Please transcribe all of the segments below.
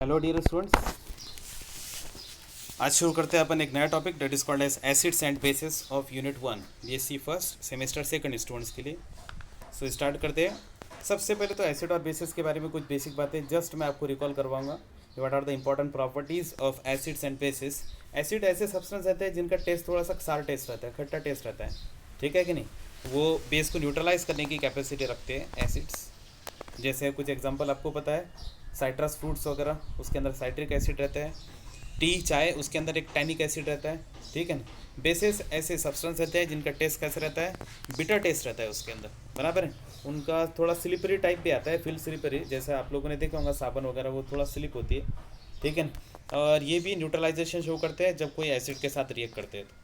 Hello dear students, आज शुरू करते हैं अपन एक नया topic that is called as acids and bases of unit 1 BSc first semester second students के लिए। सो स्टार्ट करते हैं। सबसे पहले तो एसिड और बेसिस के बारे में कुछ बेसिक बातें जस्ट मैं आपको रिकॉल करवाऊंगा। What are the important properties of acids and bases. Acid ऐसे सब्सटेंस रहते हैं जिनका टेस्ट थोड़ा सा सार टेस्ट रहता है, खट्टा टेस्ट रहता है, ठीक है कि नहीं। वो बेस को न्यूट्रलाइज करने की कैपेसिटी रखते हैं एसिड्स। जैसे कुछ एग्जांपल आपको पता है, साइट्रस फ्रूट्स वगैरह, उसके अंदर साइट्रिक एसिड रहता है। टी चाय, उसके अंदर एक टैनिक एसिड रहता है, ठीक है ना। बेसिस ऐसे सब्सटेंस रहते हैं जिनका टेस्ट कैसे रहता है, बिटर टेस्ट रहता है उसके अंदर, बराबर है। उनका थोड़ा स्लिपरी टाइप भी आता है, फिल स्लिपरी, जैसे आप लोगों ने देखा होगा साबुन वगैरह, वो थोड़ा स्लिप होती है, ठीक है ना। और ये भी न्यूट्रलाइजेशन शो करते हैं जब कोई एसिड के साथ रिएक्ट करते हैं तो,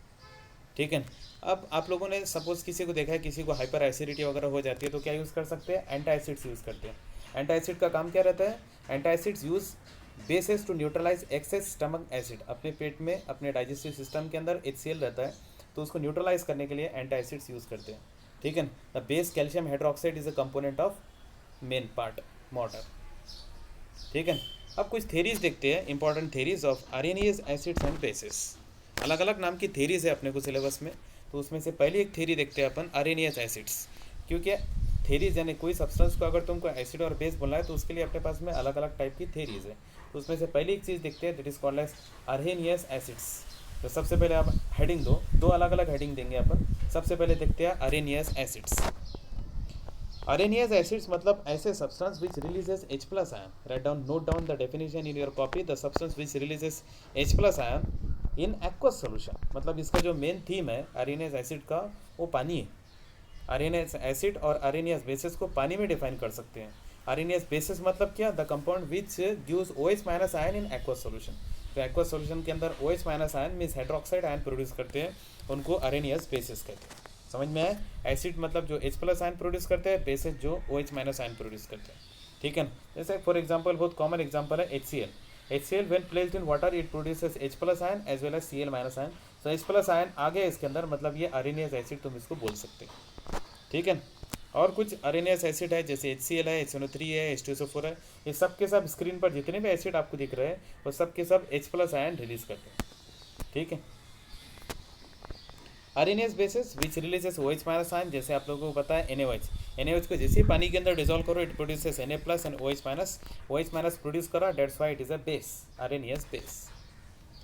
ठीक है। अब आप लोगों ने सपोज किसी को देखा है, किसी को हाइपर एसिडिटी वगैरह हो जाती है तो क्या यूज़ कर सकते हैं, एंटी एसिड्स यूज़ करते हैं। एंटी एसिड का काम क्या रहता है, anti acids use bases to neutralise excess stomach acid. अपने पेट में, अपने डाइजेस्टिव सिस्टम के अंदर HCl रहता है, तो उसको न्यूट्रलाइज करने के लिए एंटी एसिड्स यूज़ करते हैं, ठीक है। The base calcium hydroxide is a component of main part water, ठीक है। अब कुछ थेरीज देखते हैं, important theories of Arrhenius acids and bases. अलग अलग नाम की थेरीज है अपने को सिलेबस में, तो उसमें से पहली एक थेरी देखते हैं अपन, आर्सेनियस एसिड्स। क्योंकि थेरीज यानी कोई सब्सटेंस को अगर तुमको एसिड और बेस बोलना है तो उसके लिए अपने पास में अलग अलग टाइप की थेरीज है। तो उसमें से पहली एक चीज़ देखते हैं, that is called as Arrhenius acids. तो सबसे पहले आप हेडिंग दो अलग अलग हेडिंग देंगे अपन। सबसे पहले देखते हैं आर्सेनियस एसिड्स। Arrhenius acids मतलब ऐसे substance which releases H plus ion. Write down, note down the definition in your copy. The substance which releases H plus ion in aqueous solution. मतलब इसका जो मेन थीम है Arrhenius acid का, वो पानी है। Arrhenius acid और Arrhenius basis को पानी में डिफाइन कर सकते हैं। Arrhenius basis मतलब क्या, the compound which gives OH minus ion in aqueous solution। तो aqueous solution के अंदर OH minus ion means hydroxide ion produce करते हैं, उनको Arrhenius basis कहते हैं। समझ में आए। एसिड मतलब जो H प्लस आयन प्रोड्यूस करते हैं, बेसिस जो OH माइनस आयन प्रोड्यूस करते हैं, ठीक है। जैसे फॉर एग्जांपल, बहुत कॉमन एग्जांपल है HCl when placed in water it produces H plus ion as well as Cl minus ion. तो H प्लस आयन आ गया इसके अंदर, मतलब ये आर्सेनियस एसिड तुम इसको बोल सकते हो, ठीक है। और कुछ आर्सेनियस एसिड है, जैसे HCl है, HNO3 है, H2SO4 है। ये सब के सब स्क्रीन पर जितने भी एसिड आपको दिख रहे हैं वो सब के सब H प्लस आयन रिलीज करते हैं, ठीक है। आर्सेनियस basis which releases OH minus ion, जैसे आप लोगों को पता है NaOH को जैसे ही पानी के अंदर डिजोल्व करो it produces Na plus and OH minus produce करा, that's why it is a base, Arrhenius base,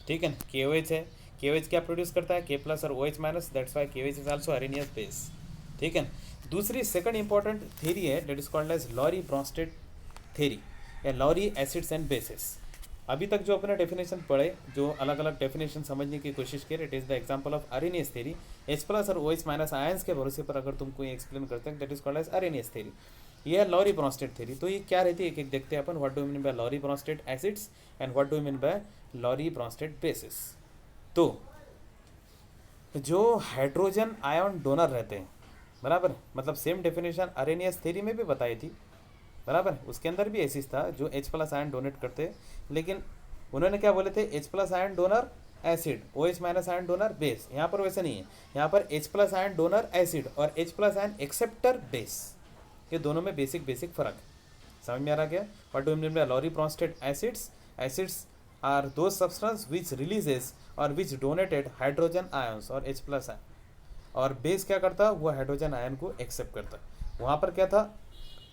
ठीक है। KOH है, KOH क्या प्रोड्यूस करता है, K प्लस और OH minus, that's why KOH is also Arrhenius base, ठीक है। दूसरी सेकंड इंपॉर्टेंट थ्योरी है, that is called as Lowry Bronsted theory या लॉरी एसिड्स एंड बेसिस। अभी तक जो अपने डेफिनेशन पढ़े, जो अलग अलग डेफिनेशन समझने की कोशिश की, it is the example of Arrhenius theory. H plus और OH माइनस आयंस के भरोसे पर अगर तुम कोई एक्सप्लेन करते हैं, that is called as Arrhenius theory. ये है लॉरी ब्रॉन्स्टेड थ्योरी। तो ये क्या रहती है, एक एक देखते हैं अपन। What do mean by Lowry Bronsted acids and what do mean by Lowry Bronsted bases. तो जो हाइड्रोजन आयन डोनर रहते हैं, बराबर, मतलब सेम डेफिनेशन आर्सेनियस थ्योरी में भी बताई थी, बराबर। उसके अंदर भी एसिड्स था जो H प्लस आयन डोनेट करते, लेकिन उन्होंने क्या बोले थे, H plus ion donor acid, OH minus ion donor base. यहाँ पर वैसे नहीं है, यहाँ पर H plus ion donor acid और H plus ion acceptor base, ये दोनों में बेसिक फर्क है। समझ में आ रहा क्या। What do mean by Lowry Bronsted acids. Acids are दो substance which releases or which donated hydrogen ions or H plus ion, और बेस क्या करता, वो हाइड्रोजन आयन को एक्सेप्ट करता। वहाँ पर क्या था,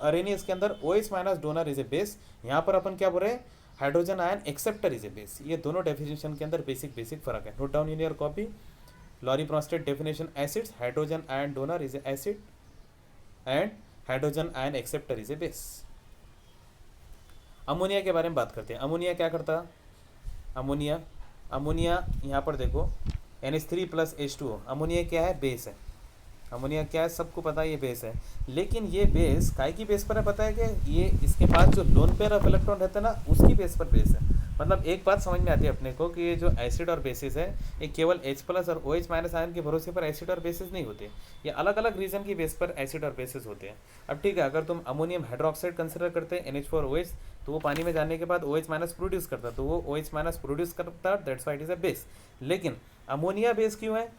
आर्सेनियस के अंदर OH minus donor is a base, यहाँ पर अपन क्या बोल रहे हैं, hydrogen ion acceptor is a base. ये दोनों डेफिनेशन के अंदर बेसिक फर्क है। Note down in your copy, Lowry Bronsted definition acids, hydrogen ion donor is a acid and hydrogen ion acceptor is a base. Ammonia के बारे में बात करते हैं। अमोनिया क्या करता, अमोनिया यहाँ पर देखो NH3 प्लस H2O। अमोनिया क्या है, बेस है। अमोनिया क्या है, सबको पता है ये बेस है, लेकिन ये बेस काय की बेस पर है पता है कि ये इसके पास जो लोन पेयर ऑफ इलेक्ट्रॉन रहता है ना, उसकी बेस पर बेस है। मतलब एक बात समझ में आती है अपने को कि ये जो एसिड और बेसिस है, ये केवल H प्लस और OH माइनस आयन के भरोसे पर एसिड और बेसिस नहीं होते, ये अलग अलग रीजन की बेस पर एसिड और बेसिस होते हैं। अब ठीक है, अगर तुम अमोनियम हाइड्रोक्साइड कंसिडर करते हैं NH4OH, तो वो पानी में जाने के बाद OH माइनस प्रोड्यूस करता, तो वो OH माइनस प्रोड्यूस करता, that's why it is a base. लेकिन अमोनिया बेस क्यों है,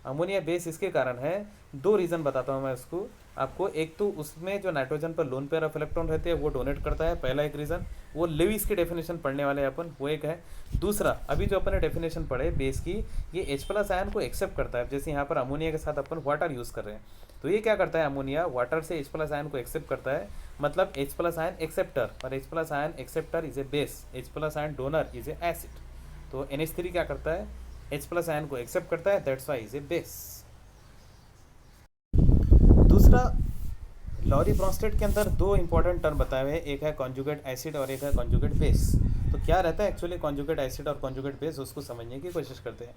अमोनिया बेस इसके कारण है, दो रीज़न बताता हूँ मैं उसको आपको। एक तो उसमें जो नाइट्रोजन पर लोन पेयर ऑफ इलेक्ट्रॉन रहते हैं वो डोनेट करता है, पहला एक रीज़न, वो लेविस की डेफिनेशन पढ़ने वाले हैं अपन, वो एक है। दूसरा, अभी जो अपन ने डेफिनेशन पढ़े बेस की, ये H+ आयन को एक्सेप्ट करता है। जैसे यहाँ पर अमोनिया के साथ अपन वाटर यूज़ कर रहे हैं, तो ये क्या करता है, अमोनिया वाटर से H+ आयन को एक्सेप्ट करता है, मतलब H+ आयन एक्सेप्टर, और H+ ion acceptor is a base, H+ ion donor is a acid. तो NH3 क्या करता है, H+ आयन को एक्सेप्ट करता है, that's Y is a base. दूसरा, लॉरी ब्रॉन्स्टेड के अंदर दो इंपॉर्टेंट टर्म बताए हुए हैं, एक है कॉन्जुगेट एसिड और एक है कॉन्जुगेट बेस। तो क्या रहता है एक्चुअली कॉन्जुगेट एसिड और कॉन्जुगेट बेस, उसको समझने की कोशिश करते हैं।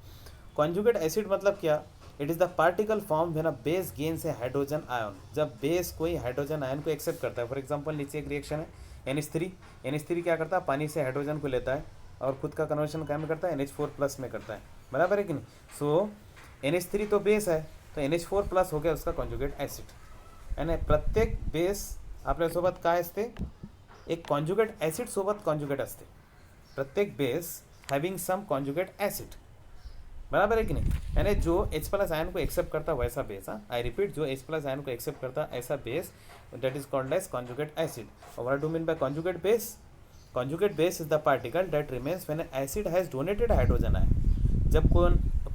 कॉन्जुगेट एसिड मतलब क्या, it is the particle form when a base gains A hydrogen ion, जब बेस कोई हाइड्रोजन आयन को एक्सेप्ट करता है। फॉर एग्जांपल नीचे एक रिएक्शन है NH3 क्या करता है, पानी से हाइड्रोजन को लेता है और खुद का कन्वर्शन क्या में करता है, NH4+ में करता है, बराबर है कि नहीं। सो NH3 तो बेस है, तो NH4+ हो गया उसका कॉन्जुगेट एसिड। आणि प्रत्येक बेस आपल्यासोबत काय असते, एक कॉन्जुगेट ॲसिड सोबत कॉन्जुगेट असते, प्रत्येक base having some conjugate acid, बराबर है कि नहीं। यानी जो H+ आयन को एक्सेप्ट करता वैसा बेस, हाँ आई रिपीट, जो H+ आयन को एक्सेप्ट करता ऐसा base, that is called as conjugate acid. और what do mean by conjugate base, conjugate base is the particle that remains when acid has donated hydrogen ion, जब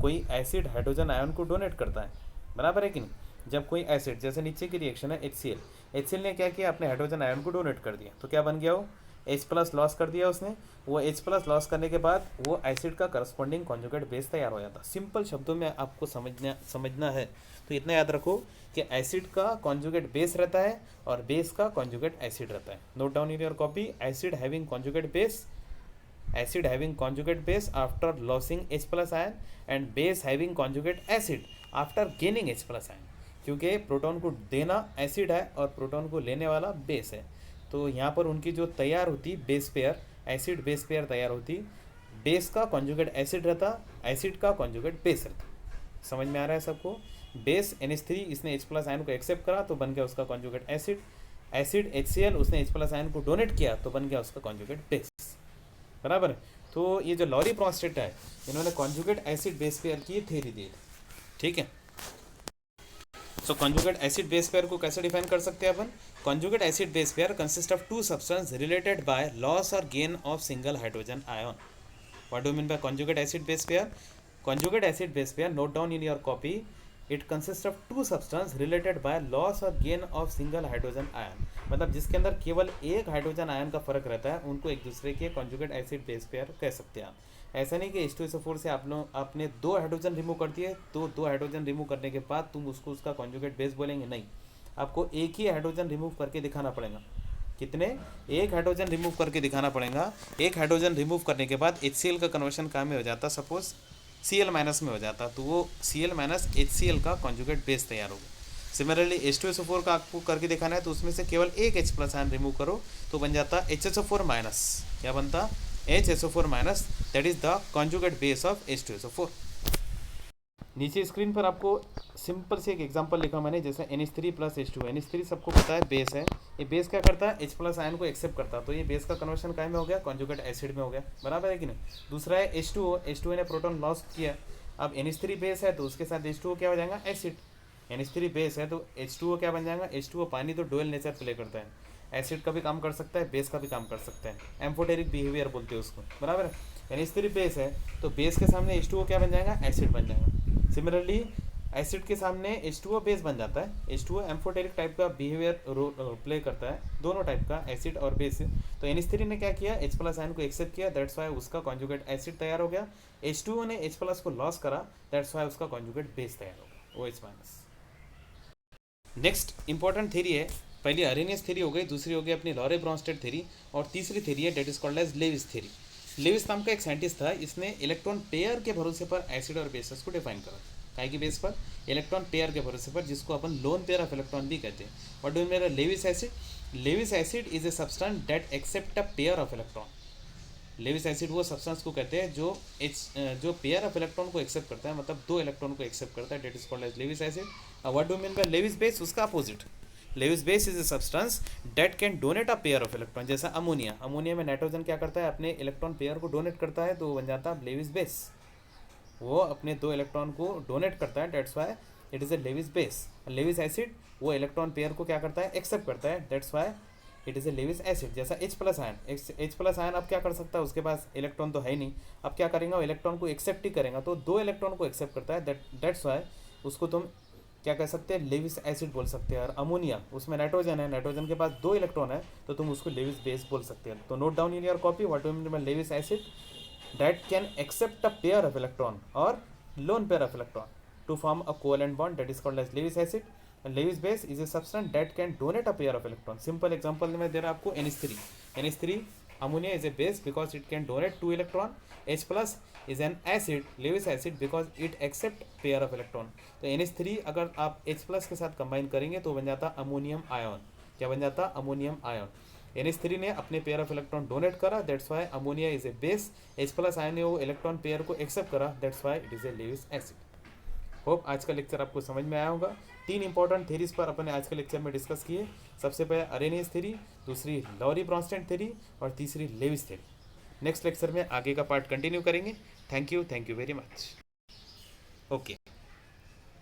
कोई acid hydrogen ion को donate करता है, बराबर है कि नहीं। जब कोई एसिड, जैसे नीचे की रिएक्शन है HCl ने क्या किया, अपने हाइड्रोजन आयन को डोनेट कर दिया, तो क्या बन गया, वो H+ लॉस कर दिया उसने। वो H+ लॉस करने के बाद वो एसिड का करस्पॉन्डिंग कॉन्जुगेट बेस तैयार हो जाता। सिंपल शब्दों में आपको समझना है तो इतना याद रखो कि एसिड का कॉन्जुगेट बेस रहता है और बेस का कॉन्जुगेट एसिड रहता है। Note down in your copy, acid having conjugate base, acid having conjugate base after losing H+ ion and base having conjugate acid after gaining H+ ion, क्योंकि proton को देना acid है और proton को लेने वाला बेस है। तो यहाँ पर उनकी जो तैयार होती base pair, acid base pair तैयार होती, बेस का कॉन्जुगेट एसिड रहता, एसिड का कॉन्जुगेट बेस रहता। समझ में आ रहा है सबको। बेस NH3 इसने H+ आयन को एक्सेप्ट करा तो बन गया उसका कॉन्जुगेट एसिड, एसिड HCl उसने H+ आयन को डोनेट किया तो बन गया उसका कॉन्जुगेट बेस, बराबर। तो ये जो लॉरी ब्रॉन्स्टेड है, इन्होंने कॉन्जुगेट एसिड बेस पेयर की थ्योरी दी, ठीक है। So conjugate acid base pair को कैसे डिफाइन कर सकते हैं अपन, conjugate acid base pair consist of two substance related by loss और gain of single hydrogen ion. What do mean by conjugate acid base pair, conjugate acid base pair, note down in your copy, it consist of two substance related by loss और gain of single hydrogen ion, मतलब जिसके अंदर केवल एक hydrogen ion का फर्क रहता है, उनको एक दूसरे के कॉन्जुगेट एसिड बेस पेयर कह सकते हैं आप। ऐसा नहीं कि H2SO4 से आपने दो हाइड्रोजन रिमूव कर दिए तो दो हाइड्रोजन रिमूव करने के बाद तुम उसका कॉन्जुगेट बेस बोलेंगे, नहीं, आपको एक ही हाइड्रोजन रिमूव करके दिखाना पड़ेगा। कितने, एक हाइड्रोजन रिमूव करके दिखाना पड़ेगा। एक हाइड्रोजन रिमूव करने के बाद HCl का कन्वर्शन कहाँ में हो जाता, सपोज Cl- में हो जाता, तो वो Cl- HCl का कॉन्जुगेट बेस तैयार होगा। सिमिलरली H2SO4 का आपको करके दिखाना है तो उसमें से केवल एक H+ आयन रिमूव करो तो बन जाता HSO4-, क्या बनता, HSO4-, that is the conjugate base of H2SO4। नीचे स्क्रीन पर आपको सिंपल से एक एग्जांपल लिखा मैंने, जैसे NH3 + H2, NH3 सबको पता है बेस है, ये बेस क्या करता है, H+ आयन को एक्सेप्ट करता, तो ये बेस का कन्वर्शन काय में हो गया, कॉन्जुगेट एसिड में हो गया, बराबर है कि नहीं। दूसरा है H2O ने प्रोटॉन लॉस किया, अब NH3 बेस है तो उसके साथ H2O क्या हो जाएगा, एसिड। NH3 बेस है तो H2O क्या बन जाएगा, H2O पानी तो डुअल नेचर प्ले करता है, एसिड का भी काम कर सकता है, बेस का भी काम कर सकता है, एम्फोटेरिक बिहेवियर बोलते हैं उसको, बराबर है। NH3 बेस है तो बेस के सामने H2O क्या बन जाएगा, एसिड बन जाएगा। सिमिलरली एसिड के सामने H2O बेस बन जाता है, H2O एम्फोटेरिक टाइप का बिहेवियर प्ले करता है, दोनों टाइप का एसिड और बेस। तो NH3 ने क्या किया, H+ आयन को एक्सेप्ट किया, दैट्स वाई उसका कॉन्जुगेट एसिड तैयार हो गया। H2O ने H+ को लॉस करा, दैट्स वाई उसका कॉन्जुगेट बेस तैयार हो गया, OH-। नेक्स्ट इंपॉर्टेंट थ्योरी है, पहली अरेनियस थ्योरी हो गई, दूसरी हो गई अपनी लॉरे ब्रॉन्स्टेड थ्योरी, और तीसरी थ्योरी है that is called as Lewis theory. Lewis नाम का एक साइंटिस्ट था, इसने इलेक्ट्रॉन पेयर के भरोसे पर एसिड और बेसिस को डिफाइन करा। काय की बेस पर, इलेक्ट्रॉन पेयर के भरोसे पर, जिसको अपन लोन पेयर ऑफ इलेक्ट्रॉन भी कहते हैं। व्हाट डू मेरा Lewis acid, Lewis acid is a substance that accept a pair of electron. Lewis acid वो सब्सटेंस को कहते हैं जो पेयर ऑफ इलेक्ट्रॉन को एक्सेप्ट करता है, मतलब दो इलेक्ट्रॉन को एक्सेप्ट करता है, that is called as Lewis acid. What do mean by Lewis base, उसका opposite, Lewis base is a substance that can donate a pair of electron, जैसा अमोनिया में नाइट्रोजन क्या करता है, अपने इलेक्ट्रॉन पेयर को डोनेट करता है तो बन जाता है लेविस बेस। वो अपने 2 इलेक्ट्रॉन को डोनेट करता है, that's why it is a Lewis base. Lewis acid वो इलेक्ट्रॉन पेयर को क्या करता है, एक्सेप्ट करता है, that's why it is a Lewis acid. जैसा H+ आयन, H+ आयन अब क्या कर सकता है, उसके पास इलेक्ट्रॉन तो है ही नहीं, अब क्या करेगा, वो इलेक्ट्रॉन को एक्सेप्ट ही करेगा, तो 2 इलेक्ट्रॉन को एक्सेप्ट करता है, दैट्स वाई उसको तुम क्या कह सकते हैं, लेविस एसिड बोल सकते हैं। और अमोनिया, उसमें नाइट्रोजन है, नाइट्रोजन के पास 2 इलेक्ट्रॉन है, तो तुम उसको लेविस बेस बोल सकते हैं। तो note down in your copy what do mean by Lewis acid, that can accept a pair of electron or lone pair of electron to form a covalent bond, that is called as Lewis acid. And Lewis base is a substance that can donate a pair of electron. Simple example में दे रहा आपको NH3. NH3 ammonia is a base because it can donate 2 electron. H+ is an acid, Lewis acid, because it accept pair of electron. तो NH3 अगर आप H+ के साथ combine करेंगे तो बन जाता अमोनियम आयन। क्या बन जाता, अमोनियम आयन। NH3 ने अपने पेयर ऑफ इलेक्ट्रॉन डोनेट करा, that's why ammonia is a base. H+ ion ने वो इलेक्ट्रॉन पेयर को एक्सेप्ट करा, that's why it is a Lewis acid. Hope आज का लेक्चर आपको समझ में आया होगा। 3 इंपॉर्टेंट थेरीज पर अपने आज के लेक्चर में डिस्कस किए। सबसे पहले अरेनियस थ्योरी, दूसरी लॉरी ब्रॉन्स्टेड थ्योरी और तीसरी लेविस थ्योरी। नेक्स्ट लेक्चर में आगे का पार्ट कंटिन्यू करेंगे। Thank you very much. Okay.